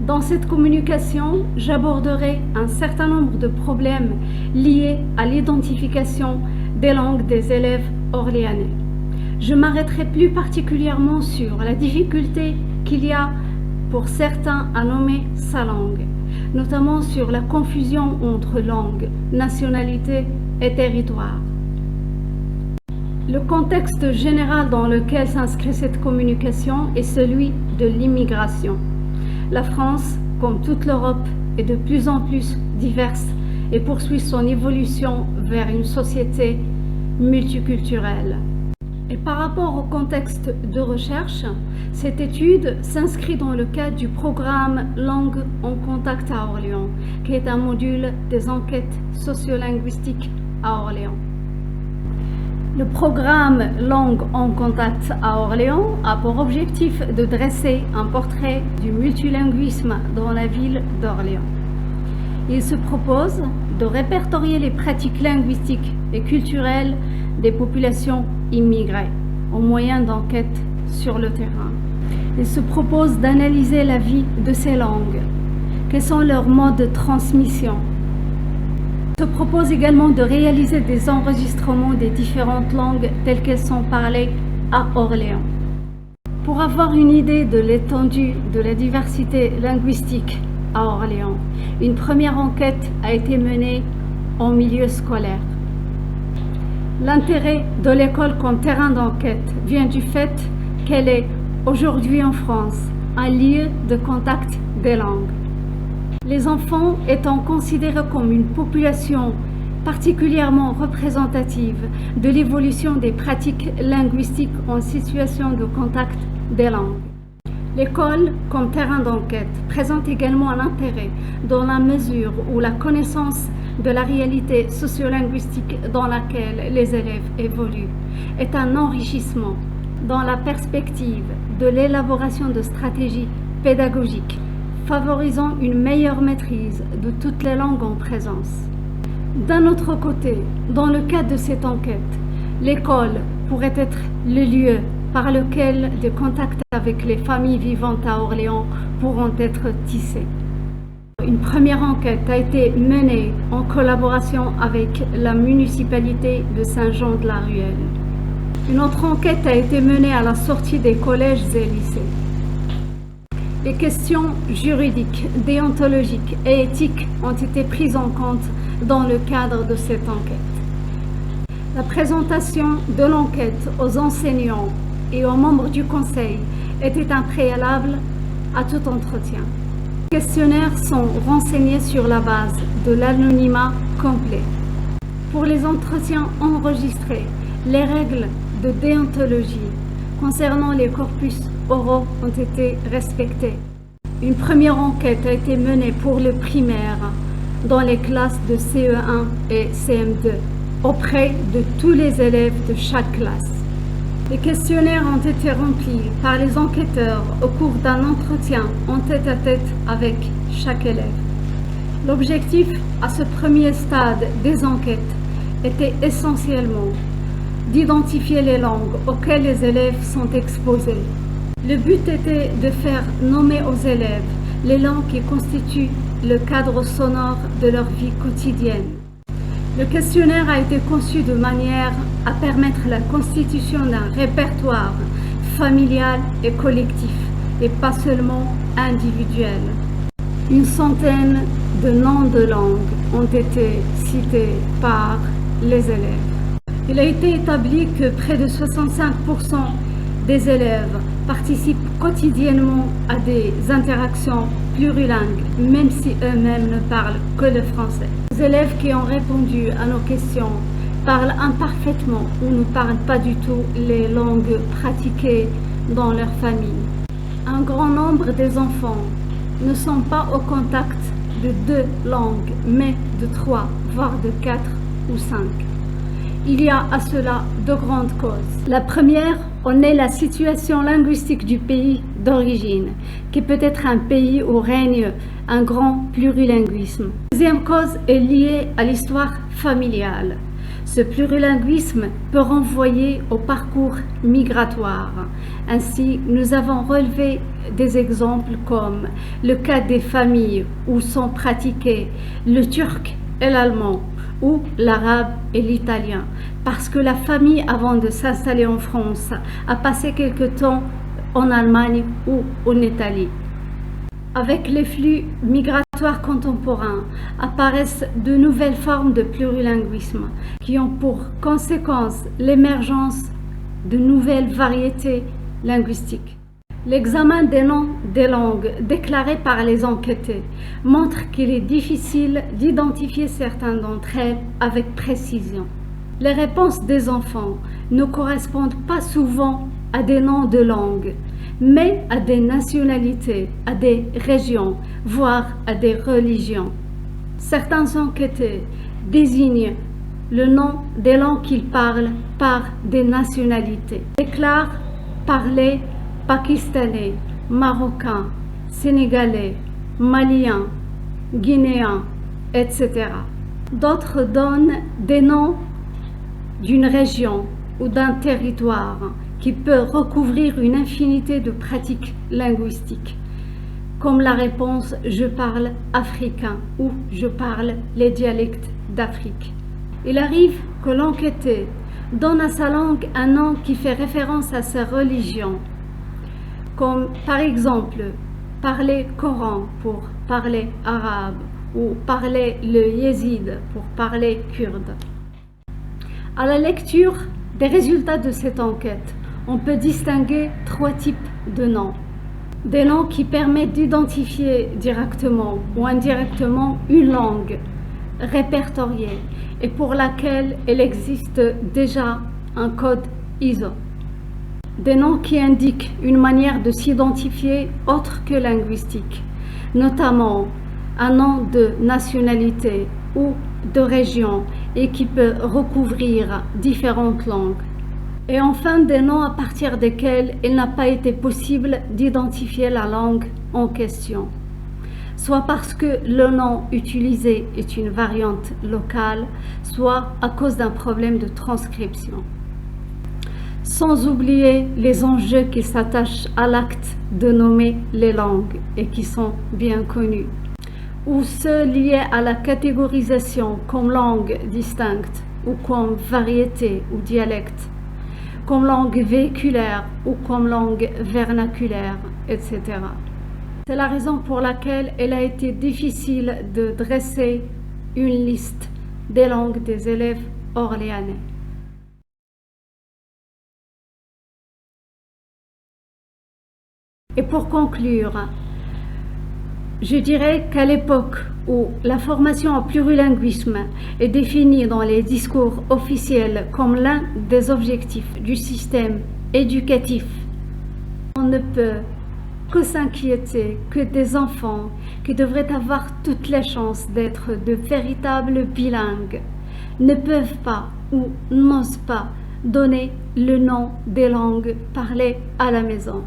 Dans cette communication, j'aborderai un certain nombre de problèmes liés à l'identification des langues des élèves orléanais. Je m'arrêterai plus particulièrement sur la difficulté qu'il y a pour certains à nommer sa langue, notamment sur la confusion entre langue, nationalité et territoire. Le contexte général dans lequel s'inscrit cette communication est celui de l'immigration. La France, comme toute l'Europe, est de plus en plus diverse et poursuit son évolution vers une société multiculturelle. Et par rapport au contexte de recherche, cette étude s'inscrit dans le cadre du programme Langue en contact à Orléans, qui est un module des enquêtes sociolinguistiques à Orléans. Le programme Langue en contact à Orléans a pour objectif de dresser un portrait du multilinguisme dans la ville d'Orléans. Il se propose de répertorier les pratiques linguistiques et culturelles des populations immigrées au moyen d'enquêtes sur le terrain. Il se propose d'analyser la vie de ces langues, quels sont leurs modes de transmission. Il se propose également de réaliser des enregistrements des différentes langues telles qu'elles sont parlées à Orléans. Pour avoir une idée de l'étendue de la diversité linguistique à Orléans, une première enquête a été menée en milieu scolaire. L'intérêt de l'école comme terrain d'enquête vient du fait qu'elle est aujourd'hui en France un lieu de contact des langues. Les enfants étant considérés comme une population particulièrement représentative de l'évolution des pratiques linguistiques en situation de contact des langues. L'école, comme terrain d'enquête, présente également un intérêt dans la mesure où la connaissance de la réalité sociolinguistique dans laquelle les élèves évoluent est un enrichissement dans la perspective de l'élaboration de stratégies pédagogiques favorisant une meilleure maîtrise de toutes les langues en présence. D'un autre côté, dans le cadre de cette enquête, l'école pourrait être le lieu par lequel des contacts avec les familles vivantes à Orléans pourront être tissés. Une première enquête a été menée en collaboration avec la municipalité de Saint-Jean-de-la-Ruelle. Une autre enquête a été menée à la sortie des collèges et lycées. Les questions juridiques, déontologiques et éthiques ont été prises en compte dans le cadre de cette enquête. La présentation de l'enquête aux enseignants et aux membres du conseil était un préalable à tout entretien. Les questionnaires sont renseignés sur la base de l'anonymat complet. Pour les entretiens enregistrés, les règles de déontologie concernant les corpus oraux ont été respectées. Une première enquête a été menée pour le primaire dans les classes de CE1 et CM2 auprès de tous les élèves de chaque classe. Les questionnaires ont été remplis par les enquêteurs au cours d'un entretien en tête-à-tête avec chaque élève. L'objectif à ce premier stade des enquêtes était essentiellement d'identifier les langues auxquelles les élèves sont exposés. Le but était de faire nommer aux élèves les langues qui constituent le cadre sonore de leur vie quotidienne. Le questionnaire a été conçu de manière à permettre la constitution d'un répertoire familial et collectif, et pas seulement individuel. Une centaine de noms de langues ont été cités par les élèves. Il a été établi que près de 65% des élèves participent quotidiennement à des interactions plurilingues, même si eux-mêmes ne parlent que le français. Les élèves qui ont répondu à nos questions parlent imparfaitement ou ne parlent pas du tout les langues pratiquées dans leur famille. Un grand nombre des enfants ne sont pas au contact de 2 langues, mais de 3, voire de 4 ou 5. Il y a à cela 2 grandes causes. La première en est la situation linguistique du pays d'origine, qui peut être un pays où règne un grand plurilinguisme. La deuxième cause est liée à l'histoire familiale. Ce plurilinguisme peut renvoyer au parcours migratoire. Ainsi, nous avons relevé des exemples comme le cas des familles où sont pratiqués le turc et l'allemand, ou l'arabe et l'italien, parce que la famille, avant de s'installer en France, a passé quelque temps en Allemagne ou en Italie. Avec les flux migratoires contemporains apparaissent de nouvelles formes de plurilinguisme qui ont pour conséquence l'émergence de nouvelles variétés linguistiques. L'examen des noms des langues déclarés par les enquêtés montre qu'il est difficile d'identifier certaines d'entre elles avec précision. Les réponses des enfants ne correspondent pas souvent à des noms de langues, mais à des nationalités, à des régions, voire à des religions. Certains enquêtés désignent le nom des langues qu'ils parlent par des nationalités. Déclarent parler pakistanais, marocain, sénégalais, malien, guinéen, etc. D'autres donnent des noms d'une région ou d'un territoire qui peut recouvrir une infinité de pratiques linguistiques, comme la réponse « je parle africain » ou « je parle les dialectes d'Afrique ». Il arrive que l'enquêté donne à sa langue un nom qui fait référence à sa religion, comme par exemple parler Coran pour parler arabe ou parler le yézid pour parler kurde. À la lecture des résultats de cette enquête, on peut distinguer 3 types de noms. Des noms qui permettent d'identifier directement ou indirectement une langue répertoriée et pour laquelle il existe déjà un code ISO. Des noms qui indiquent une manière de s'identifier autre que linguistique, notamment un nom de nationalité ou de région et qui peut recouvrir différentes langues. Et enfin, des noms à partir desquels il n'a pas été possible d'identifier la langue en question, soit parce que le nom utilisé est une variante locale, soit à cause d'un problème de transcription. Sans oublier les enjeux qui s'attachent à l'acte de nommer les langues et qui sont bien connus, ou ceux liés à la catégorisation comme langue distincte ou comme variété ou dialecte, comme langue véhiculaire ou comme langue vernaculaire, etc. C'est la raison pour laquelle il a été difficile de dresser une liste des langues des élèves orléanais. Et pour conclure, je dirais qu'à l'époque où la formation en plurilinguisme est définie dans les discours officiels comme l'un des objectifs du système éducatif, on ne peut que s'inquiéter que des enfants qui devraient avoir toutes les chances d'être de véritables bilingues ne peuvent pas ou n'osent pas donner le nom des langues parlées à la maison.